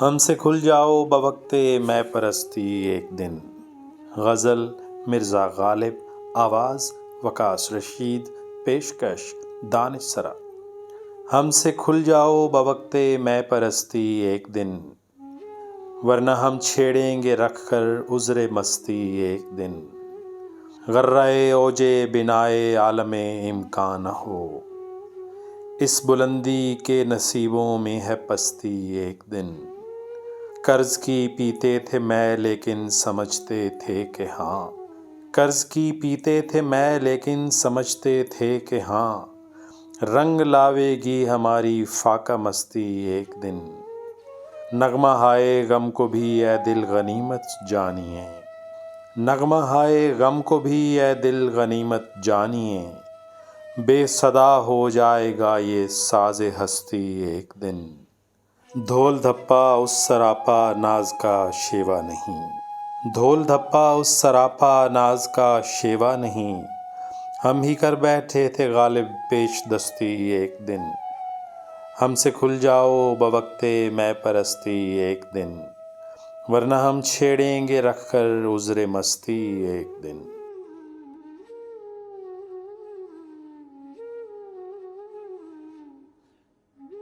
ہم سے کھل جاؤ بوقتے میں پرستی ایک دن۔ غزل مرزا غالب، آواز وکاس رشید، پیشکش دانش سرا۔ ہم سے کھل جاؤ بوقتے میں پرستی ایک دن، ورنہ ہم چھیڑیں گے رکھ کر عذر مستی ایک دن۔ غرۂ اوج بنائے عالم امکان نہ ہو، اس بلندی کے نصیبوں میں ہے پستی ایک دن۔ قرض کی پیتے تھے میں لیکن سمجھتے تھے کہ ہاں، قرض کی پیتے تھے میں لیکن سمجھتے تھے کہ ہاں، رنگ لاوے گی ہماری فاقہ مستی ایک دن۔ نغمہ ہائے غم کو بھی اے دل غنیمت جانیے، نغمہ ہائے غم کو بھی اے دل غنیمت جانیے، بے صدا ہو جائے گا یہ ساز ہستی ایک دن۔ ڈھول دھپا اس سراپا ناز کا شیوا نہیں، ڈھول دھپا اس سراپا ناز کا شیوا نہیں، ہم ہی کر بیٹھے تھے غالب پیش دستی ایک دن۔ ہم سے کھل جاؤ بوقتے میں پرستی ایک دن، ورنہ ہم چھیڑیں گے رکھ کر عذر مستی ایک دن۔